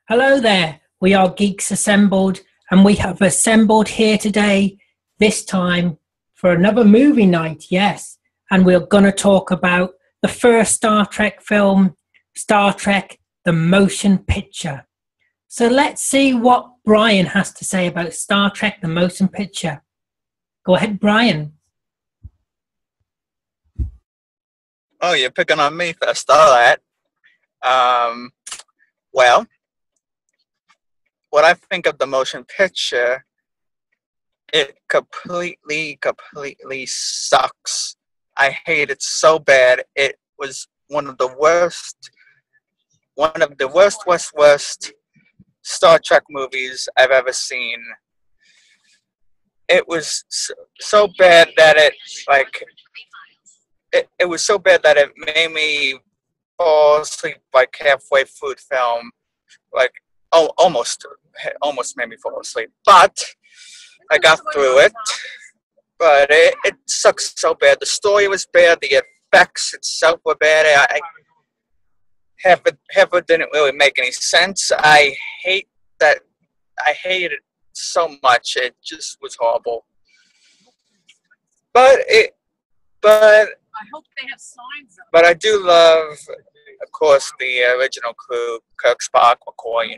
Hello there, we are Geeks Assembled, and we have assembled here today, this time, for another movie night, yes. And we're going to talk about the first Star Trek film, Star Trek, the motion picture. So let's see what Brian has to say about Star Trek, the motion picture. Go ahead, Brian. Oh, you're picking on me first, all right. Well, what I think of the motion picture, it completely sucks. I hate it so bad. It was one of the worst Star Trek movies I've ever seen. It was so bad that it was so bad that it made me fall asleep like halfway through the film, like almost made me fall asleep. But I got through it. But it sucks so bad. The story was bad. The effects itself were bad. Half of it didn't really make any sense. I hated it so much. It just was horrible. But I hope they have signs up. But I do love, of course, the original crew, Kirk, Spock, McCoy,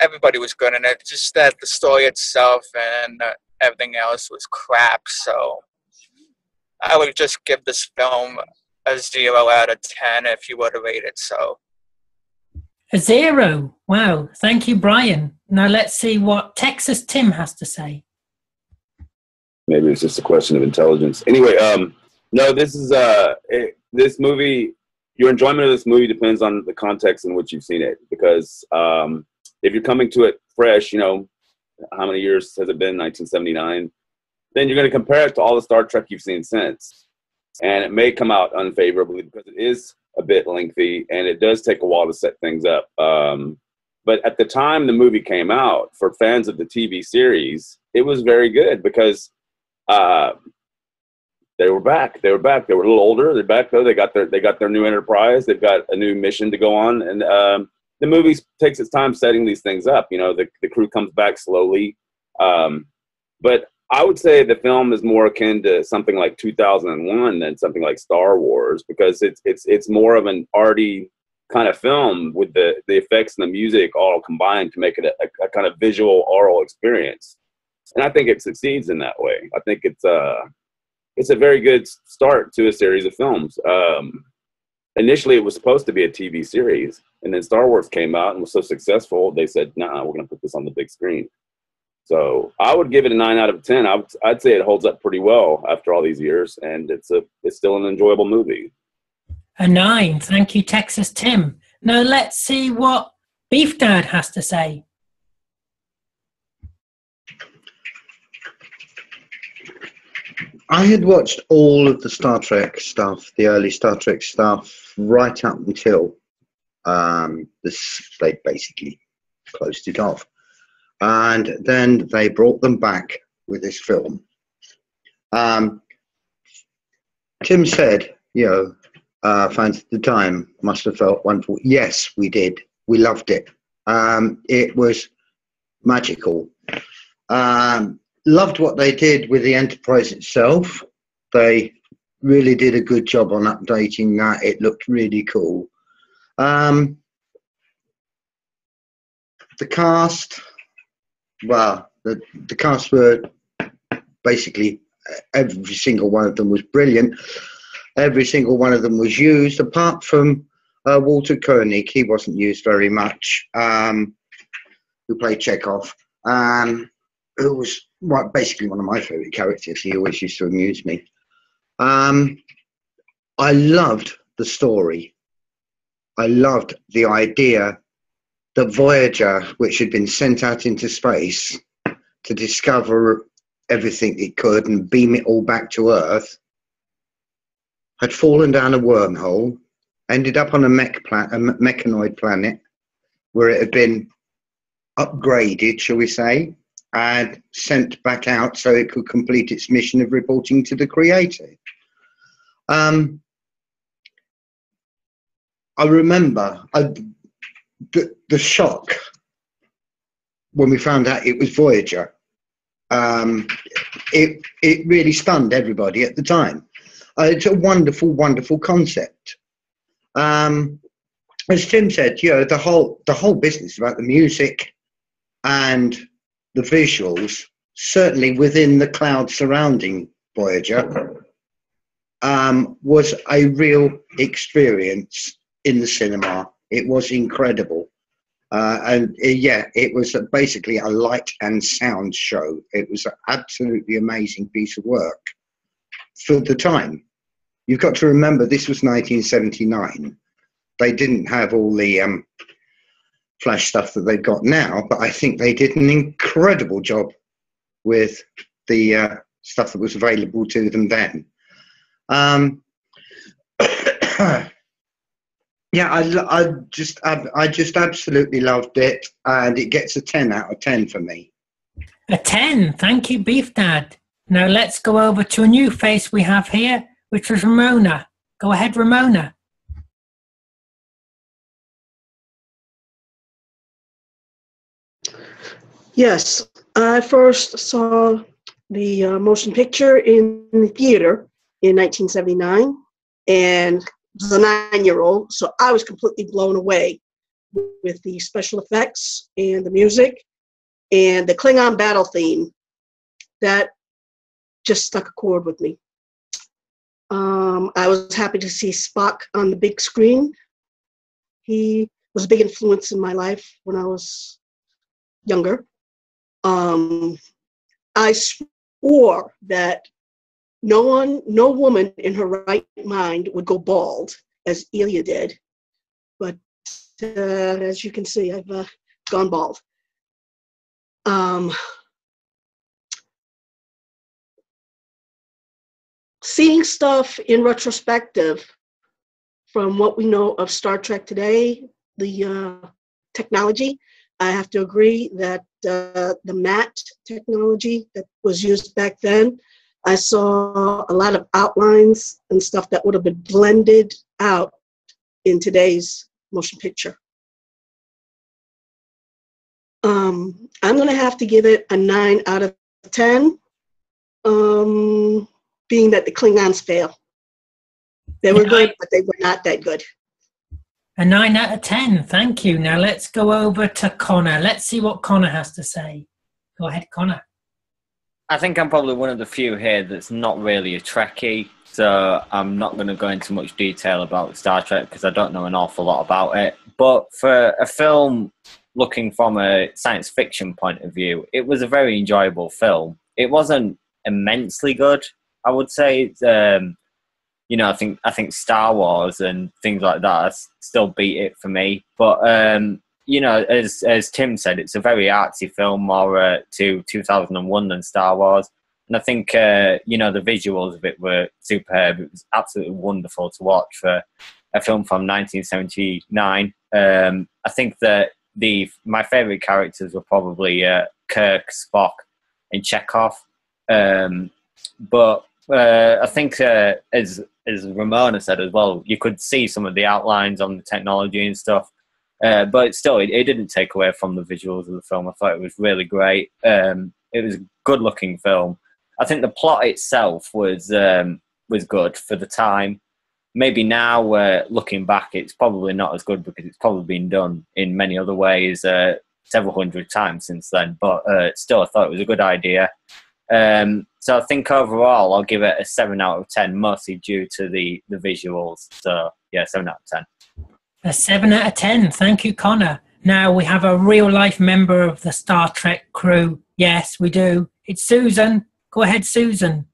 everybody was good in it. Just that the story itself and everything else was crap. So I would just give this film a 0 out of 10 if you were to rate it. So A 0. Wow. Thank you, Brian. Now let's see what Texas Tim has to say. Maybe it's just a question of intelligence. Anyway, no, this is this movie. Your enjoyment of this movie depends on the context in which you've seen it. Because if you're coming to it fresh, how many years has it been? 1979. Then you're going to compare it to all the Star Trek you've seen since, and it may come out unfavorably because it is a bit lengthy and it does take a while to set things up. But at the time the movie came out, for fans of the TV series, it was very good because they were back. They were a little older. They're back though. They got their new Enterprise. They've got a new mission to go on, and the movie takes its time setting these things up. The crew comes back slowly, but I would say the film is more akin to something like 2001 than something like Star Wars, because it's more of an arty kind of film with the effects and the music all combined to make it a kind of visual oral experience. And I think it succeeds in that way. I think it's a very good start to a series of films. Initially, it was supposed to be a TV series, and then Star Wars came out and was so successful, they said, "Nah, we're going to put this on the big screen." So I would give it a 9 out of 10. I'd say it holds up pretty well after all these years, and it's still an enjoyable movie. A 9. Thank you, Texas Tim. Now let's see what Beef Dad has to say. I had watched all of the Star Trek stuff, the early Star Trek stuff, right up until they basically closed it off. And then they brought them back with this film. Tim said, fans at the time must have felt wonderful. Yes, we did. We loved it. It was magical. Loved what they did with the Enterprise itself. They really did a good job on updating that. It looked really cool. The cast, well, the cast were basically, every single one of them was brilliant. Every single one of them was used, apart from Walter Koenig. He wasn't used very much, who played Chekhov, who was basically one of my favourite characters. He always used to amuse me. I loved the story. I loved the idea that Voyager, which had been sent out into space to discover everything it could and beam it all back to Earth, had fallen down a wormhole, ended up on a mechanoid planet where it had been upgraded, shall we say, and sent back out so it could complete its mission of reporting to the Creator. I remember the shock when we found out it was Voyager, it really stunned everybody at the time. It's a wonderful, wonderful concept. As Tim said, the whole business about the music and the visuals, certainly within the cloud surrounding Voyager, was a real experience in the cinema. It was incredible. It was basically a light and sound show. It was an absolutely amazing piece of work for the time. You've got to remember, this was 1979. They didn't have all the flash stuff that they've got now, but I think they did an incredible job with the stuff that was available to them then. I just absolutely loved it, and it gets a 10 out of 10 for me. A 10. Thank you, Beef Dad. Now let's go over to a new face we have here, which was Ramona. Go ahead, Ramona. Yes, I first saw the motion picture in the theater in 1979, and was a 9-year-old, so I was completely blown away with the special effects and the music and the Klingon battle theme. That just struck a chord with me. I was happy to see Spock on the big screen. He was a big influence in my life when I was younger. I swore that no woman in her right mind would go bald as Ilya did, but as you can see, I've gone bald. Seeing stuff in retrospective from what we know of Star Trek today, the technology, I have to agree that the matte technology that was used back then, I saw a lot of outlines and stuff that would have been blended out in today's motion picture. I'm going to have to give it a 9 out of 10, being that the Klingons fail. They were good, but they were not that good. A 9 out of 10. Thank you. Now let's go over to Connor. Let's see what Connor has to say. Go ahead, Connor. I think I'm probably one of the few here that's not really a Trekkie, so I'm not going to go into much detail about Star Trek because I don't know an awful lot about it. But for a film looking from a science fiction point of view, it was a very enjoyable film. It wasn't immensely good, I would say. I think Star Wars and things like that still beat it for me. But as Tim said, it's a very artsy film, more to 2001 than Star Wars. And I think the visuals of it were superb. It was absolutely wonderful to watch for a film from 1979. I think that my favorite characters were probably Kirk, Spock, and Chekhov. But I think as Ramona said as well, you could see some of the outlines on the technology and stuff. But still, it didn't take away from the visuals of the film. I thought it was really great. It was a good-looking film. I think the plot itself was good for the time. Maybe now, looking back, it's probably not as good because it's probably been done in many other ways several hundred times since then. But still, I thought it was a good idea. So I think overall, I'll give it a 7 out of 10, mostly due to the visuals. So, yeah, 7 out of 10. A 7 out of 10. Thank you, Connor. Now we have a real-life member of the Star Trek crew. Yes, we do. It's Susan. Go ahead, Susan.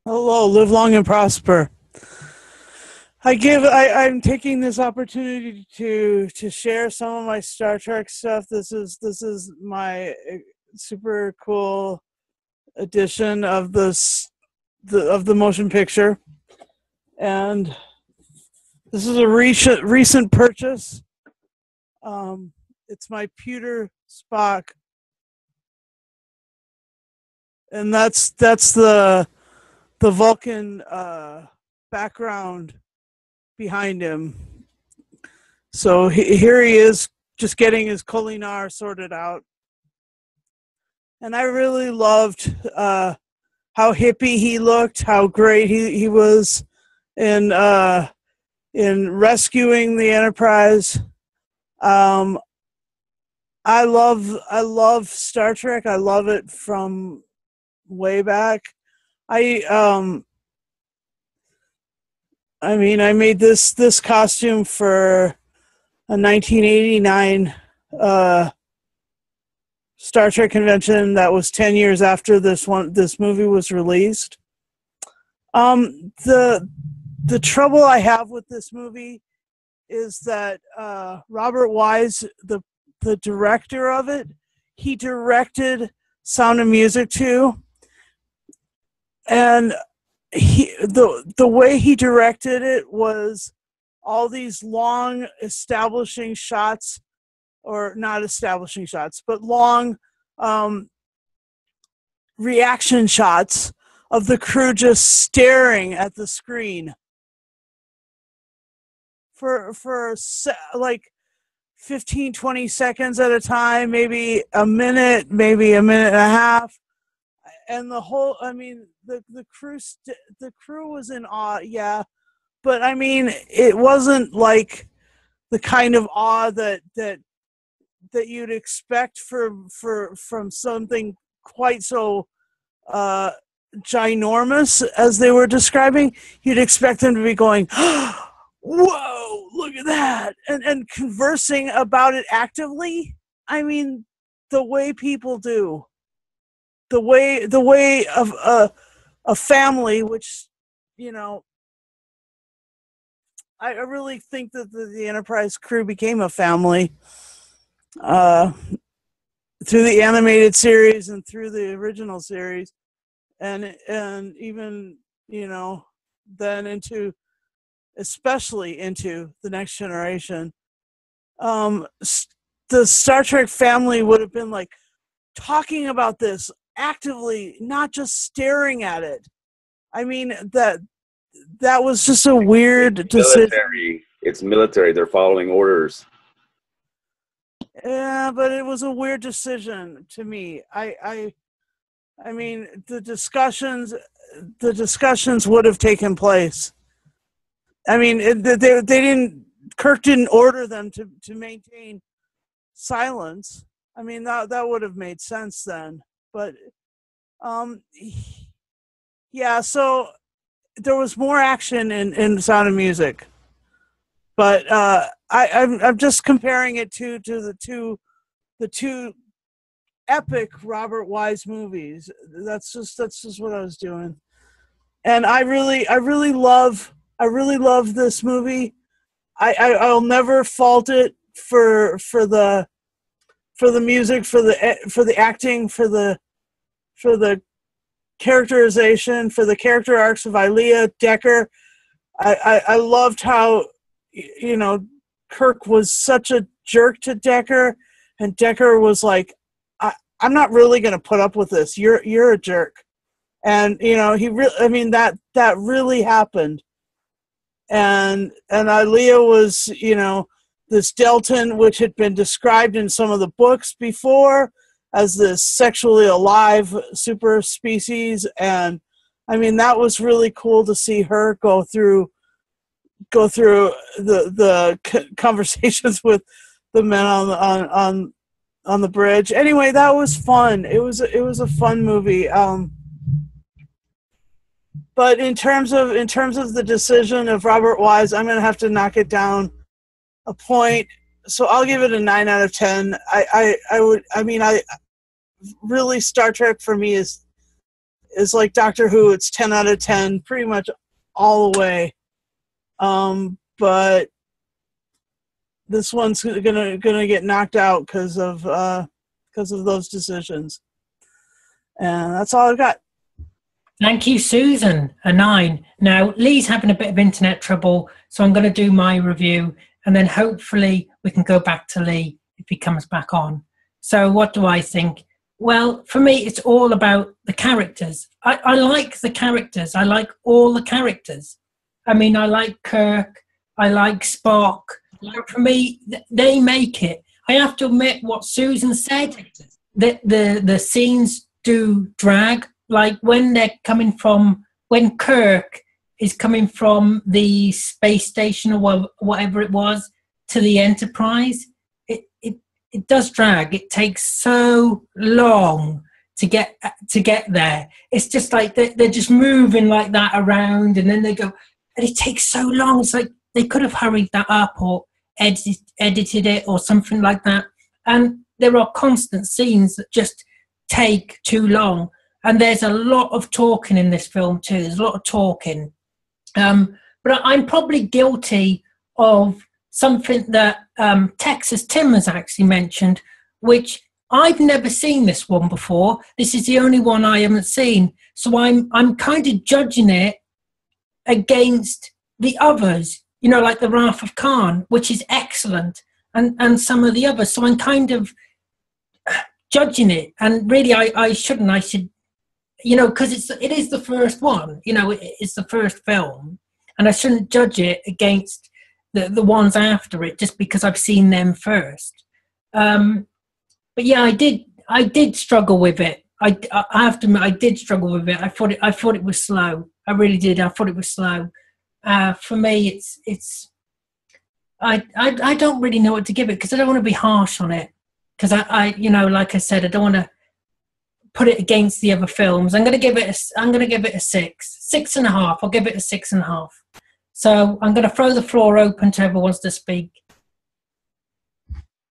Hello, live long and prosper. I'm taking this opportunity to share some of my Star Trek stuff. This is my super cool edition of the motion picture, and this is a recent purchase. It's my pewter Spock, and that's the Vulcan background behind him. So here he is, just getting his Kolinar sorted out. And I really loved how hippie he looked, how great he was in rescuing the Enterprise. I love Star Trek. I love it from way back. I made this costume for a 1989 Star Trek convention that was 10 years after this movie was released. The trouble I have with this movie is that Robert Wise, the director of it, he directed Sound of Music too, and the way he directed it was all these long establishing shots, or not establishing shots, but long reaction shots of the crew just staring at the screen for like 15, 20 seconds at a time, maybe a minute and a half. And the whole, the crew was in awe, yeah. But it wasn't like the kind of awe that you'd expect from something quite so ginormous as they were describing. You'd expect them to be going, whoa, look at that, and conversing about it actively. The way people do, the way of a family, which, I really think that the Enterprise crew became a family through the animated series and through the original series, and even then especially into the Next Generation. The Star Trek family would have been like talking about this actively, not just staring at it. That was just a weird decision. It's military. They're following orders. Yeah, but it was a weird decision to me. The discussions would have taken place. They didn't. Kirk didn't order them to maintain silence. That would have made sense then. But yeah. So there was more action in Sound of Music, but I'm just comparing it to the two epic Robert Wise movies. That's just what I was doing, and I really love this movie. I'll never fault it for the music, for the acting, for the characterization, for the character arcs of Ilea, Decker. I loved how Kirk was such a jerk to Decker, and Decker was like, I'm not really going to put up with this. You're a jerk. And that really happened. And Ilea was, this Deltan, which had been described in some of the books before as this sexually alive super species. And that was really cool to see her go through the conversations with the men on the bridge. Anyway, that was fun. It was a fun movie. But in terms of the decision of Robert Wise, I'm going to have to knock it down a point. So I'll give it a 9 out of 10. Really, Star Trek for me is like Doctor Who. It's 10 out of 10, pretty much all the way. But this one's gonna get knocked out because of those decisions. And that's all I've got. Thank you, Susan. A 9. Now, Lee's having a bit of internet trouble, so I'm going to do my review, and then hopefully we can go back to Lee if he comes back on. So what do I think? Well, for me, it's all about the characters. I like the characters. I like all the characters. I like Kirk. I like Spock. like for me, they make it. I have to admit what Susan said, that the scenes do drag. Like when when Kirk is coming from the space station or whatever it was to the Enterprise, it does drag. It takes so long to get there. It's just like they're just moving like that around, and then they go, and it takes so long. It's like they could have hurried that up or edited it or something like that. And there are constant scenes that just take too long. And there's a lot of talking in this film too. There's a lot of talking. But I'm probably guilty of something that Texas Tim has actually mentioned, which I've never seen this one before. This is the only one I haven't seen. So I'm kind of judging it against the others, you know, like The Wrath of Khan, which is excellent, and some of the others. So I'm kind of judging it. And really, I shouldn't. I should, you know, because it is the first one, you know, it's the first film. And I shouldn't judge it against the ones after it just because I've seen them first. But yeah, I did struggle with it. I have to admit, I did struggle with it. I thought it was slow. I really did. I thought it was slow. For me, I don't really know what to give it because I don't want to be harsh on it. Because I you know, like I said, I don't want to put it against the other films. I'm gonna give it a 6.5. I'll give it a 6.5. So I'm gonna throw the floor open to whoever wants to speak.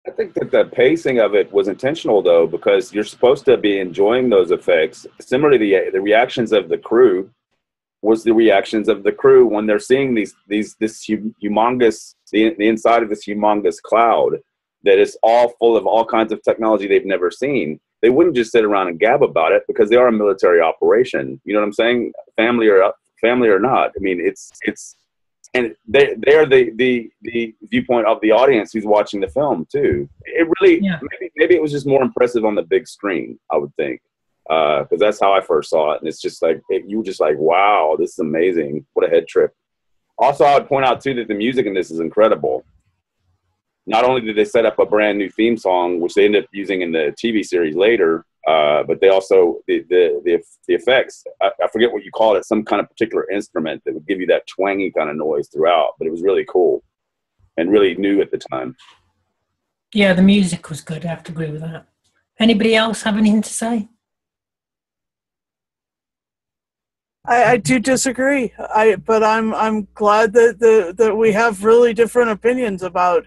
I think that the pacing of it was intentional, though, because you're supposed to be enjoying those effects. Similarly, the reactions of the crew was the reactions of the crew when they're seeing this humongous, the inside of this humongous cloud that is all full of all kinds of technology they've never seen. They wouldn't just sit around and gab about it because they are a military operation. You know what I'm saying? Family or not. I mean, it's. And they're the viewpoint of the audience who's watching the film too. It really, maybe it was just more impressive on the big screen, I would think, because that's how I first saw it. And it's just like you were just like, wow, this is amazing! What a head trip. Also, I would point out too that the music in this is incredible. Not only did they set up a brand new theme song, which they ended up using in the TV series later, but they also the effects. I forget what you call it. Some kind of particular instrument that would give you that twangy kind of noise throughout. But it was really cool and really new at the time. Yeah, the music was good. I have to agree with that. Anybody else have anything to say? I do disagree. But I'm glad that we have really different opinions about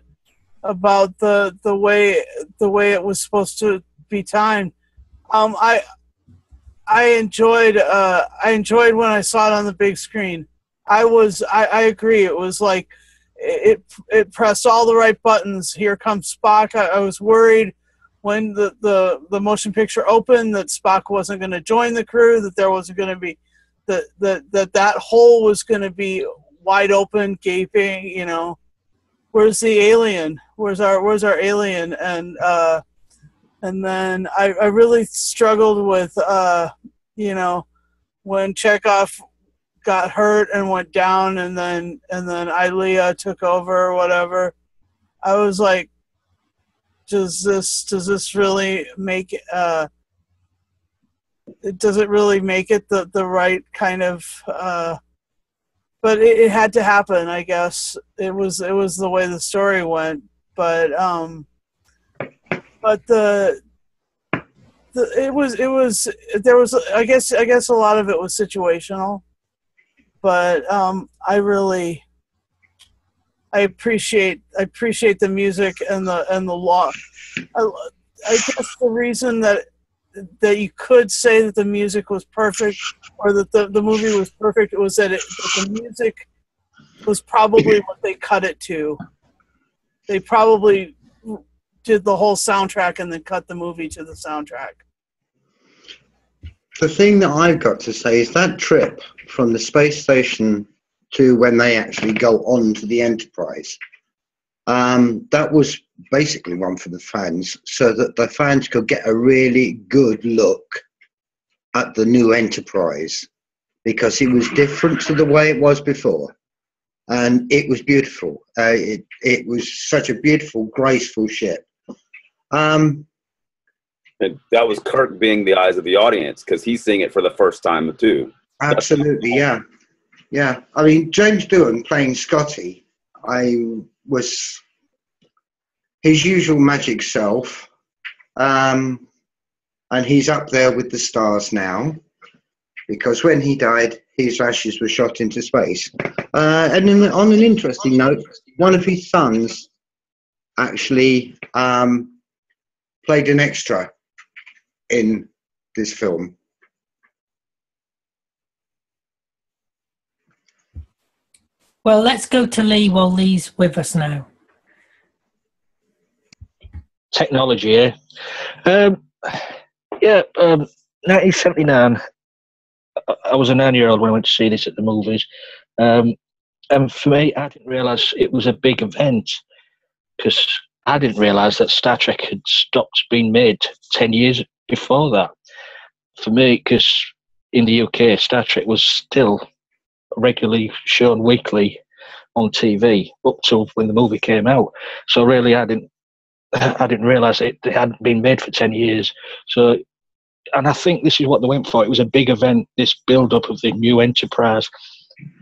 the way it was supposed to be timed. I enjoyed when I saw it on the big screen. I agree. It was like it pressed all the right buttons. Here comes Spock. I was worried when the motion picture opened that Spock wasn't going to join the crew, that there wasn't going to be that hole was going to be wide open, gaping. You know, where's the alien? Where's our alien? And then I really struggled with, you know, when Chekhov got hurt and went down, and then Ilea took over or whatever. I was like, does this really make does it really make it the right kind of? But it had to happen, I guess. It was the way the story went, but there was I guess a lot of it was situational, but I appreciate the music and the law. I guess the reason that you could say that the music was perfect or that the movie was perfect was that the music was probably what they cut it to. They probably did the whole soundtrack and then cut the movie to the soundtrack. The thing that I've got to say is that trip from the space station to when they actually go on to the Enterprise, that was basically one for the fans, so that the fans could get a really good look at the new Enterprise, because it was different to the way it was before. and it was beautiful. It was such a beautiful, graceful ship. And that was Kirk being the eyes of the audience, because he's seeing it for the first time too. Absolutely, yeah. Yeah. I mean, James Doohan playing Scotty, was his usual magic self. And he's up there with the stars now, because when he died, his ashes were shot into space. And on an interesting note, one of his sons actually played an extra in this film. Well, let's go to Lee while Lee's with us now. Technology, eh? 1979. I was a 9-year-old when I went to see this at the movies. And for me, I didn't realise it was a big event, because I didn't realise that Star Trek had stopped being made 10 years before that. For me, because in the UK, Star Trek was still regularly shown weekly on TV up till when the movie came out. So really, I didn't realise it hadn't been made for 10 years. So, and I think this is what they went for. It was a big event, this build-up of the new Enterprise.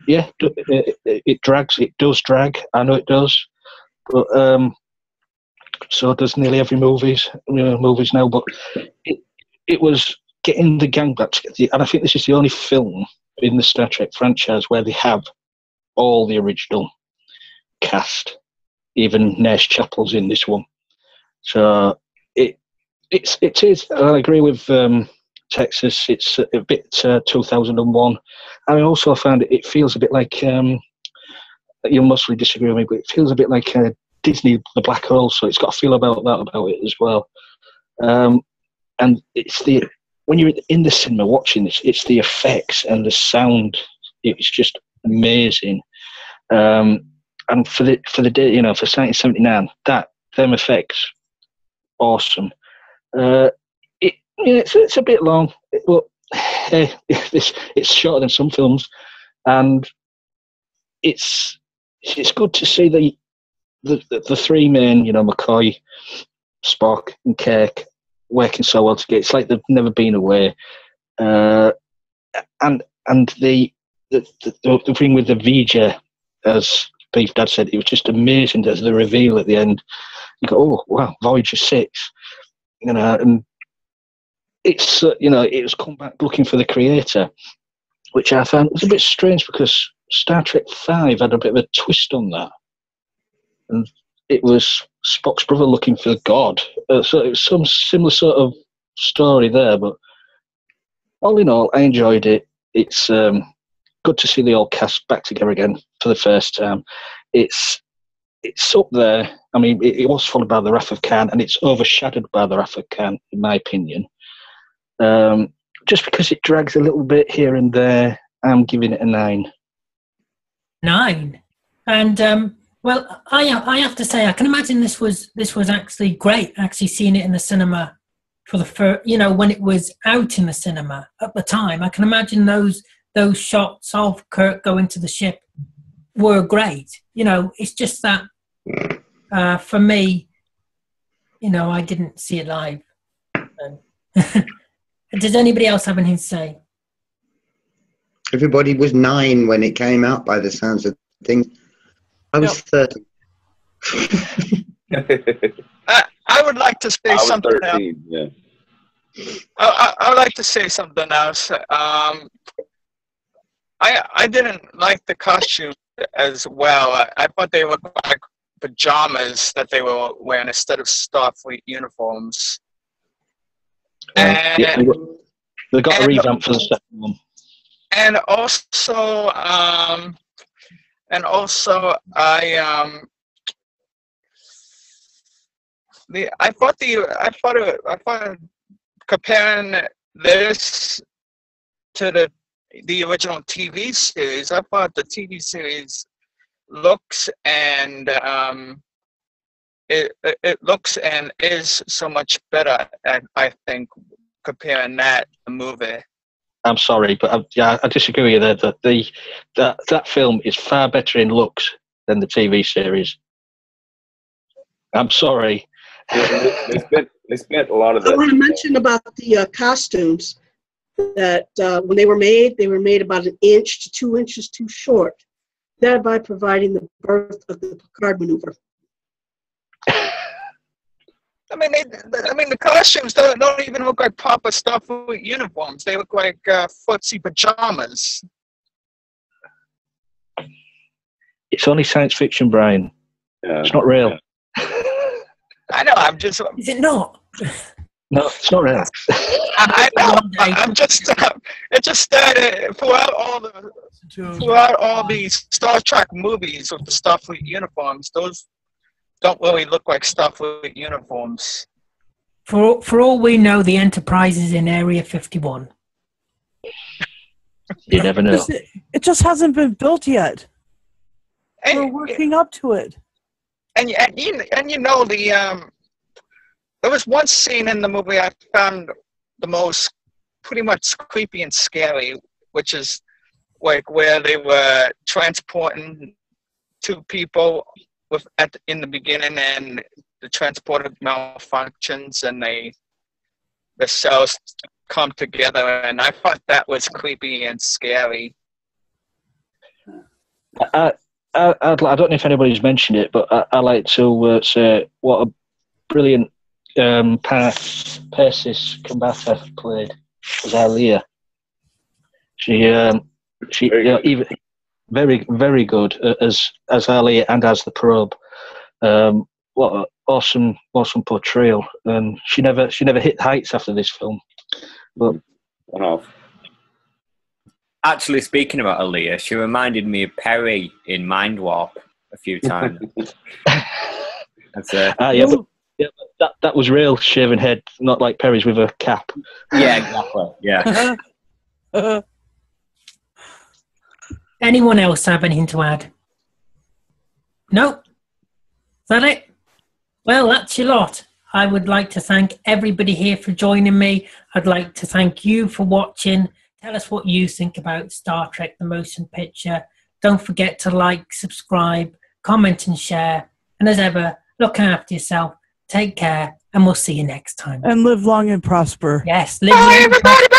Yeah, it drags. It does drag. I know it does. But so does nearly every movies now. But it was getting the gang back together. And I think this is the only film in the Star Trek franchise where they have all the original cast. Even Nash Chappell's in this one. So it is. I agree with Texas. It's a bit 2001. I also found it feels a bit like you'll mostly disagree with me, but it feels a bit like Disney The Black Hole. So it's got a feel about it as well. And it's when you're in the cinema watching this, it's the effects and the sound. It's just amazing. And for the day, for 1979, them effects, awesome. It's a bit long, but it's shorter than some films, and it's good to see the three men, McCoy, Spock, and Kirk working so well together. It's like they've never been away, and the thing with the Vija, as Beef Dad said, it was just amazing as the reveal at the end. You go, oh wow, Voyager 6, and it's it was come back looking for the creator, which I found was a bit strange because Star Trek V had a bit of a twist on that, and it was Spock's brother looking for God. So it was some similar sort of story there, but all in all, I enjoyed it. It's good to see the old cast back together again for the first time. It's up there. I mean, it was followed by The Wrath of Khan, and it's overshadowed by The Wrath of Khan, in my opinion. Just because it drags a little bit here and there, I'm giving it a 9. 9? And well, I have to say, I can imagine this was actually great. Actually, seeing it in the cinema for the first, when it was out in the cinema at the time, I can imagine those shots of Kirk going to the ship were great. It's just that for me, I didn't see it live. Does anybody else have anything to say? Everybody was 9 when it came out, by the sounds of things. I was 30. I would like to say something 13, else. Yeah. I would like to say something else. I didn't like the costume as well. I thought they looked like pajamas that they were wearing instead of Starfleet uniforms. Yeah, they got a revamp for the second one. And also, I thought comparing this to the original TV series, I thought the TV series looks and it looks and is so much better. I think comparing that to the movie. I'm sorry, but I disagree with you there. That film is far better in looks than the TV series. I'm sorry. They spent a lot of I want to the. mention about the costumes that when they were made about 1 inch to 2 inches too short, thereby providing the birth of the Picard maneuver. I mean, the costumes don't even look like proper Starfleet uniforms. They look like footsie pajamas. It's only science fiction, Brian. Yeah. It's not real. I know. I'm just. Is it not? No, it's not real. I know. I'm just. It just started throughout all the Star Trek movies with the Starfleet uniforms. Those don't really look like Starfleet uniforms. For all we know, the Enterprise is in Area 51. You never know. It just hasn't been built yet. And, We're working up to it. And you know there was one scene in the movie I found the most pretty much creepy and scary, which is like where they were transporting two people in the beginning, and the transporter malfunctions, and the cells come together, and I thought that was creepy and scary. I don't know if anybody's mentioned it, but I like to say what a brilliant Persis Kambata played as Alia. She even very, very good as Alia and as the probe. What an awesome portrayal, and she never hit heights after this film. But actually, speaking about Aaliyah, she reminded me of Perry in Mind Warp a few times. But that was real shaven head, not like Perry's with a cap. Yeah, exactly. Yeah. Anyone else have anything to add? No? Is that it? Well, that's your lot. I would like to thank everybody here for joining me. I'd like to thank you for watching. Tell us what you think about Star Trek The Motion Picture. Don't forget to like, subscribe, comment and share. And as ever, look after yourself. Take care, and we'll see you next time. And live long and prosper. Yes, live Bye, long and everybody.